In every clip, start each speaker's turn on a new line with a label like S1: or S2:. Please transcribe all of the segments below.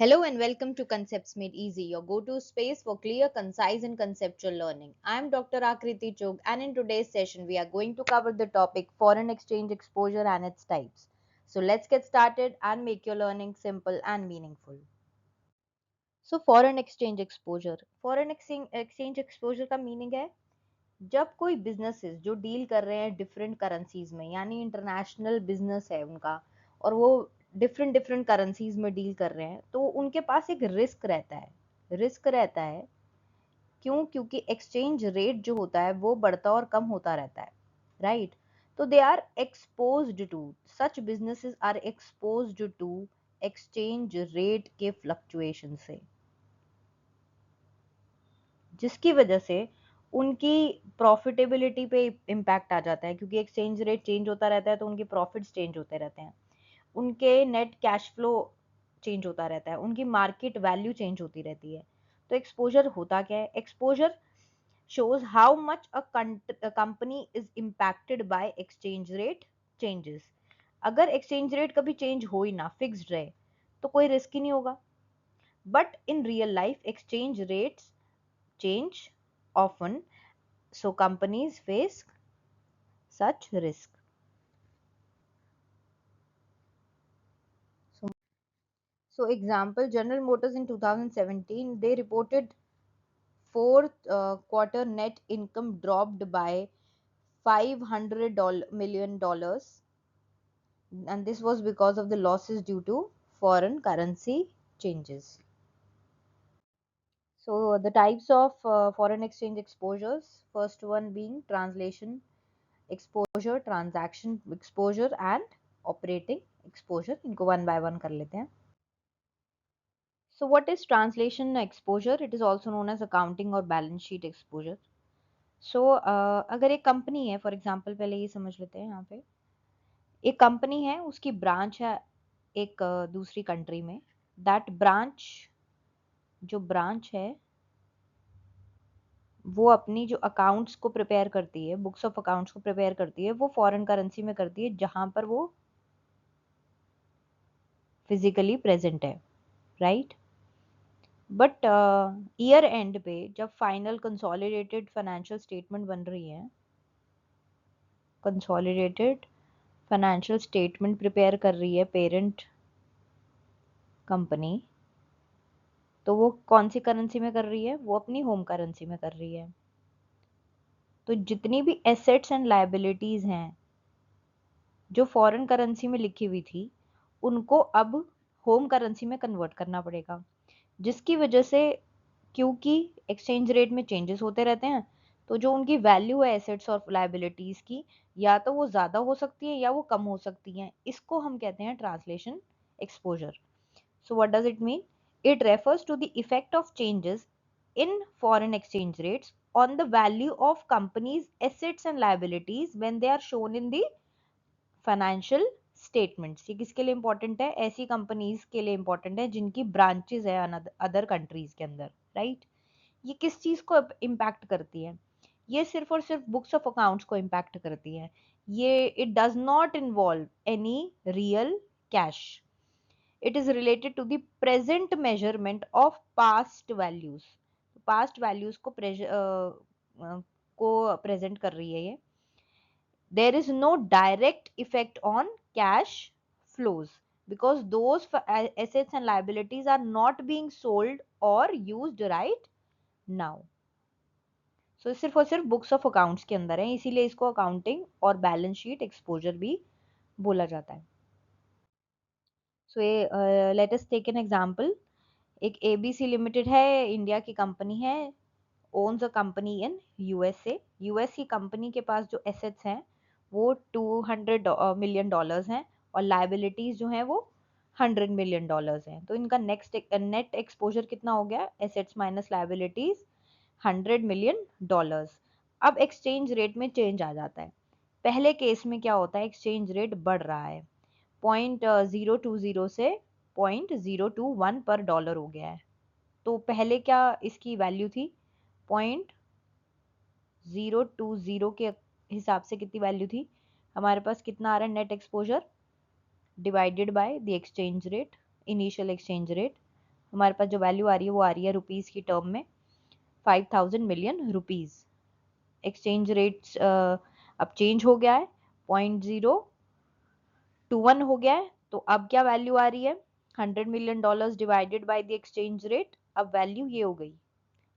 S1: Hello and welcome to Concepts Made Easy, your go to space for clear, concise, and conceptual learning. I am Dr. Akriti Chog, and in today's session, we are going to cover the topic foreign exchange exposure and its types. So, let's get started and make your learning simple and meaningful. So, foreign exchange exposure का meaning है जब कोई businesses जो deal कर रहे हैं different currencies में, यानी इंटरनेशनल बिजनेस है उनका, और वो डिफरेंट डिफरेंट करेंसीज में डील कर रहे हैं, तो उनके पास एक रिस्क रहता है। क्यों? क्योंकि एक्सचेंज रेट जो होता है वो बढ़ता और कम होता रहता है, राइट? तो they are exposed to, such businesses are exposed to exchange rate के फ्लक्चुएशन से, जिसकी वजह से उनकी प्रॉफिटेबिलिटी पे इम्पैक्ट आ जाता है, क्योंकि एक्सचेंज रेट चेंज होता रहता है तो उनके प्रॉफिट्स चेंज होते रहते हैं, उनके नेट कैश फ्लो चेंज होता रहता है, उनकी मार्केट वैल्यू चेंज होती रहती है। तो एक्सपोजर होता क्या है? Exposure shows how much a company is impacted by exchange rate changes। अगर एक्सचेंज रेट कभी चेंज हो ही ना, फिक्स्ड रहे, तो कोई रिस्क ही नहीं होगा। But in real life exchange rates change often, so companies face such risk. So, example, General Motors in 2017, they reported fourth quarter net income dropped by $500 million, and this was because of the losses due to foreign currency changes. So the types of foreign exchange exposures, first one being translation exposure, transaction exposure and operating exposure। इनको one by one कर लेते हैं। So what is translation exposure? It is also known as accounting or balance sheet exposure. So अगर एक company है, for example पहले ये समझ लेते हैं, यहाँ पे एक कंपनी है, उसकी ब्रांच है एक दूसरी कंट्री में। दैट ब्रांच, जो ब्रांच है वो अपनी जो अकाउंट्स को प्रिपेयर करती है, बुक्स ऑफ अकाउंट्स को प्रिपेयर करती है, वो फॉरेन करेंसी में करती है जहां पर वो फिजिकली प्रेजेंट है, राइट? बट ईयर एंड पे जब फाइनल कंसोलिडेटेड फाइनेंशियल स्टेटमेंट बन रही है, कंसोलिडेटेड फाइनेंशियल स्टेटमेंट प्रिपेयर कर रही है पेरेंट कंपनी, तो वो कौन सी करेंसी में कर रही है? वो अपनी होम करेंसी में कर रही है। तो जितनी भी एसेट्स एंड लायबिलिटीज हैं जो फॉरेन करेंसी में लिखी हुई थी, उनको अब होम करेंसी में कन्वर्ट करना पड़ेगा, जिसकी वजह से, क्योंकि एक्सचेंज रेट में चेंजेस होते रहते हैं, तो जो उनकी वैल्यू है एसेट्स और लायबिलिटीज की, या तो वो ज़्यादा हो सकती है या वो कम हो सकती हैं। इसको हम कहते हैं translation exposure. So what does it mean? It refers to the effect of changes in foreign exchange rates on the value of companies' assets and liabilities when they are shown in the financial statements। ये किसके लिए important है? ऐसी companies के लिए important है जिनकी branches है अदर कंट्रीज के अंदर, राइट? ये किस चीज को इम्पैक्ट करती है? ये सिर्फ और सिर्फ बुक्स ऑफ अकाउंट्स को इम्पैक्ट करती है। ये it does not involve any real cash. It is related to the present measurement of past values। past values को प्रेजेंट कर रही है ये। There is no direct effect on cash flows because those assets and liabilities are not being sold or used right now। So सिर्फ और सिर्फ books of accounts के अंदर है, इसीलिए इसको अकाउंटिंग और बैलेंस शीट एक्सपोजर भी बोला जाता है। So let us take an example. एक एबीसी लिमिटेड है, इंडिया की कंपनी है, owns a company in USA. US की कंपनी के पास जो एसेट्स हैं वो $200 मिलियन हैं, और लाइबिलिटीज जो हैं वो $100 मिलियन हैं। तो इनका नेट एक्सपोजर कितना हो गया? Assets minus liabilities $100 million. अब एक्सचेंज रेट में चेंज आ जाता है। पहले केस में क्या होता है? एक्सचेंज रेट बढ़ रहा है, 0.020 से 0.021 पर डॉलर हो गया है। तो पहले क्या इसकी वैल्यू थी? 0.020 के हिसाब से कितनी वैल्यू थी? हमारे पास कितना आ रहा है net exposure divided by the exchange rate, initial exchange rate, हमारे पास जो वैल्यू आ रही है वो आ रही है रुपीस की टर्म में 5000 मिलियन रुपीस। एक्सचेंज रेट अब चेंज हो गया है, 0.021 हो गया है। तो अब क्या वैल्यू आ रही है, $100 million divided by the exchange rate. अब वैल्यू ये हो गई,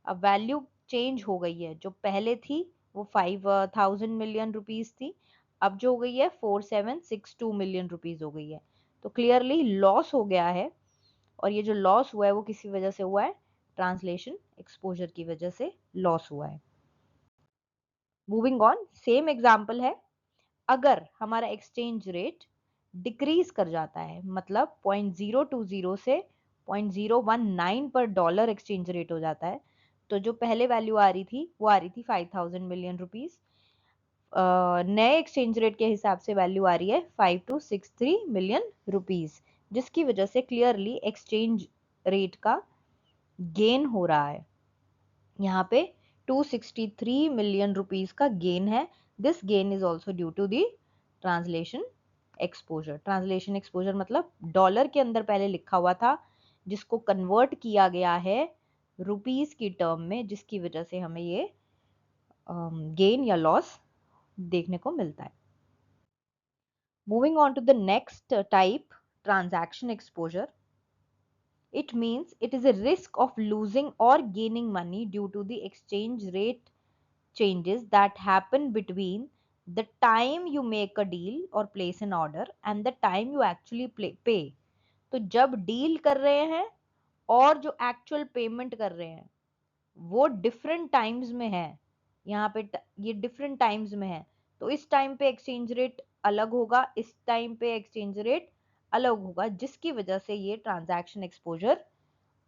S1: अब वैल्यू चेंज हो गई है, जो पहले थी वो 5000 मिलियन रुपीस थी, अब जो हो गई है 4762 मिलियन रुपीस हो गई है। तो क्लियरली लॉस हो गया है, और ये जो लॉस हुआ है वो किसी वजह से हुआ है, ट्रांसलेशन एक्सपोजर की वजह से लॉस हुआ है। मूविंग ऑन, सेम एग्जांपल है, अगर हमारा एक्सचेंज रेट डिक्रीज कर जाता है, मतलब 0.020 से 0.019 पर डॉलर एक्सचेंज रेट हो जाता है, तो जो पहले वैल्यू आ रही थी वो आ रही थी 5000 मिलियन रुपीस, नए एक्सचेंज रेट के हिसाब से वैल्यू आ रही है 5263 मिलियन रुपीस, जिसकी वजह से क्लियरली एक्सचेंज रेट का गेन हो रहा है। यहाँ पे 263 मिलियन रुपीस का गेन है। This gain is also due to the translation exposure. Translation exposure मतलब डॉलर के अंदर पहले लिखा हुआ था, जिसको कन्वर्ट किया गया है रुपीस की टर्म में, जिसकी वजह से हमें ये गेन या लॉस देखने को मिलता है। Moving on to the next type, transaction exposure. It means it is a risk of losing or gaining money due to the exchange rate changes that happen between the time you make a deal or place an order and the time you actually pay. तो जब deal कर रहे हैं और जो actual payment कर रहे हैं वो डिफरेंट टाइम्स में है, यहाँ पे ये डिफरेंट टाइम्स में है, तो इस टाइम पे एक्सचेंज रेट अलग होगा, इस टाइम पे एक्सचेंज रेट अलग होगा, जिसकी वजह से ये ट्रांजैक्शन एक्सपोजर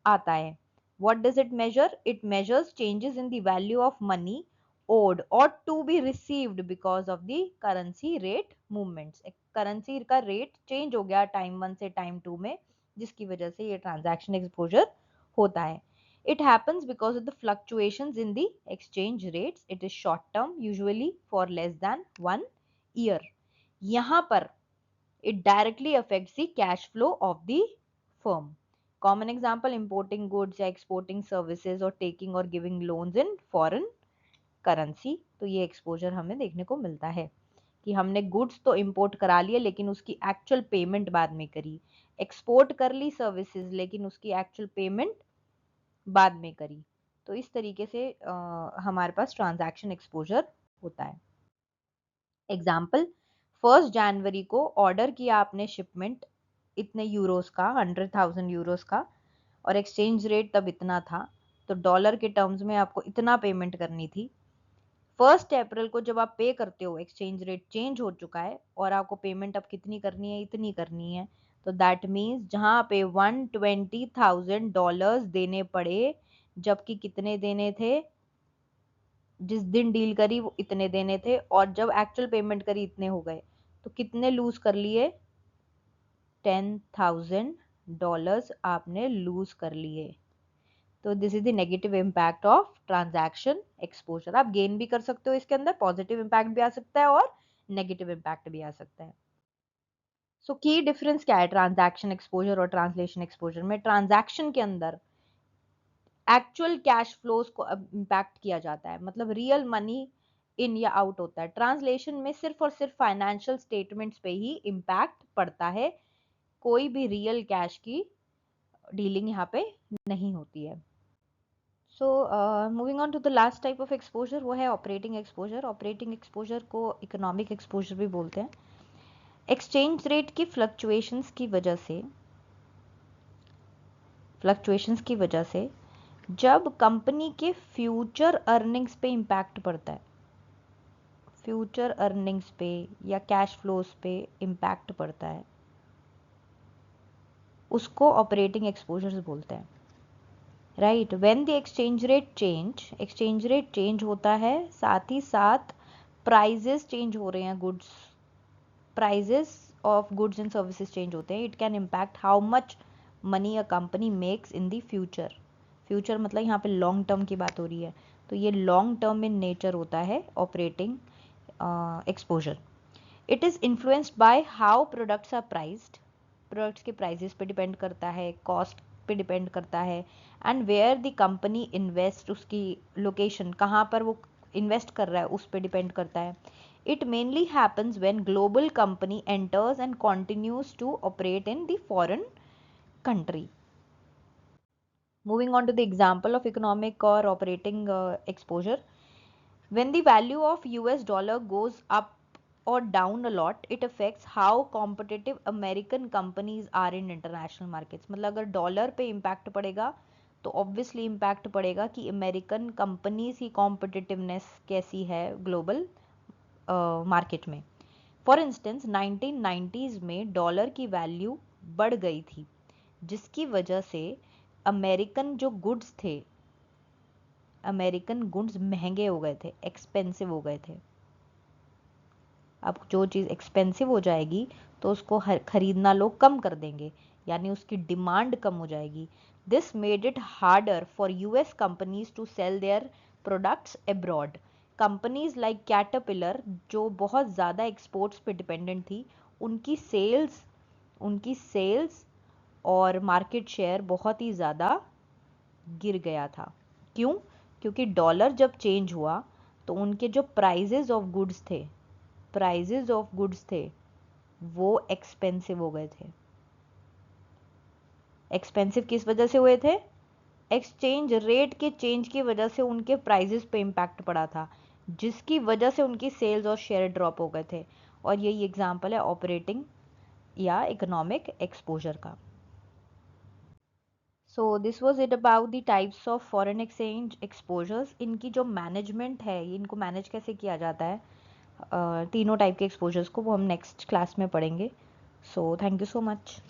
S1: आता है। What does it measure? It measures changes in the value of money owed or to be received because of the currency rate movements. Currency का रेट चेंज हो गया टाइम 1 से टाइम 2 में, जिसकी वजह से ये ट्रांजैक्शन एक्सपोजर होता है। It happens because of the fluctuations in the exchange rates. It is short term, usually for less than 1 year. यहाँ पर it directly affects the cash flow of the firm. Common example, importing goods या exporting services और taking और giving loans in foreign currency. तो ये exposure हमें देखने को मिलता है कि हमने goods तो import करा लिए लेकिन उसकी actual payment बाद में करी, export कर ली services लेकिन उसकी actual payment बाद में करी। तो इस तरीके से हमारे पास transaction exposure होता है। एग्जाम्पल, 1 जनवरी को ऑर्डर किया आपने शिपमेंट इतने यूरोस का, 100,000 यूरोस का, और एक्सचेंज रेट तब इतना था, तो डॉलर के टर्म्स में आपको इतना पेमेंट करनी थी। 1 अप्रैल को जब आप पे करते हो, एक्सचेंज रेट चेंज हो चुका है और आपको पेमेंट अब कितनी करनी है, इतनी करनी है, तो दैट मीन्स जहां पे $120,000 देने पड़े, जबकि कितने देने थे, जिस दिन डील करी वो इतने देने थे, और जब एक्चुअल पेमेंट करी इतने हो गए, तो कितने लूज कर लिए, $10,000 आपने लूज कर लिए। तो this is the negative impact of transaction exposure. आप गेन भी कर सकते हो, इसके अंदर पॉजिटिव इम्पैक्ट भी आ सकता है और नेगेटिव इम्पैक्ट भी आ सकता है। सो की डिफरेंस क्या है ट्रांजैक्शन एक्सपोजर और ट्रांसलेशन एक्सपोजर में? ट्रांजैक्शन के अंदर एक्चुअल कैश फ्लोज को इम्पैक्ट किया जाता है, मतलब रियल मनी इन या आउट होता है। ट्रांसलेशन में सिर्फ और सिर्फ फाइनेंशियल स्टेटमेंट्स पे ही इम्पैक्ट पड़ता है, कोई भी रियल कैश की डीलिंग यहाँ पे नहीं होती है। So moving on to the last type of exposure, वो है ऑपरेटिंग एक्सपोजर। ऑपरेटिंग एक्सपोजर को इकोनॉमिक एक्सपोजर भी बोलते हैं। एक्सचेंज रेट की फ्लक्चुएशंस की वजह से जब कंपनी के फ्यूचर अर्निंग्स पे इम्पैक्ट पड़ता है, फ्यूचर अर्निंग्स पे या कैश फ्लोज पे इम्पैक्ट पड़ता है, उसको ऑपरेटिंग एक्सपोजर्स बोलते हैं। Right, when the exchange rate change होता है, साथ ही साथ प्राइजेस चेंज हो रहे हैं, goods prices of goods and services change होते हैं। It can impact how much money a company makes in the future. Future मतलब यहाँ पे लॉन्ग टर्म की बात हो रही है, तो ये लॉन्ग टर्म इन नेचर होता है operating exposure. It is influenced by how products are priced. Products के प्राइजेस पे डिपेंड करता है, कॉस्ट पे डिपेंड करता है, and where the company invest, उसकी लोकेशन कहाँ पर वो इन्वेस्ट कर रहा है उस पे डिपेंड करता है. It mainly happens when global company enters and continues to operate in the foreign country. Moving on to the example of economic or operating exposure. When the value of US dollar goes up or down a lot, it affects how competitive American companies are in international markets. मतलब अगर dollar पे impact पड़ेगा तो obviously impact पड़ेगा कि American companies की competitiveness कैसी है ग्लोबल मार्केट में. फॉर इंस्टेंस 1990s में डॉलर की वैल्यू बढ़ गई थी, जिसकी वजह से अमेरिकन जो गुड्स थे, अमेरिकन गुड्स महंगे हो गए थे, एक्सपेंसिव हो गए थे. अब जो चीज़ एक्सपेंसिव हो जाएगी तो उसको खरीदना लोग कम कर देंगे, यानी उसकी डिमांड कम हो जाएगी. This made it harder for US companies to sell their products abroad. Companies like Caterpillar, जो बहुत ज़्यादा एक्सपोर्ट्स पे डिपेंडेंट थी, उनकी सेल्स और मार्केट शेयर बहुत ही ज़्यादा गिर गया था. क्यों? क्योंकि डॉलर जब चेंज हुआ तो उनके जो प्राइजेज ऑफ गुड्स थे वो एक्सपेंसिव हो गए थे. एक्सपेंसिव किस वजह से हुए थे? एक्सचेंज रेट के चेंज की वजह से उनके प्राइजेस पे इम्पैक्ट पड़ा था, जिसकी वजह से उनकी सेल्स और शेयर ड्रॉप हो गए थे. और यही एग्जांपल है ऑपरेटिंग या इकोनॉमिक एक्सपोजर का. So this was it about the types of foreign exchange exposures. इनकी जो मैनेजमेंट है, इनको मैनेज कैसे किया जाता है, तीनों टाइप के एक्सपोजर्स को, वो हम नेक्स्ट क्लास में पढ़ेंगे. So thank you so much.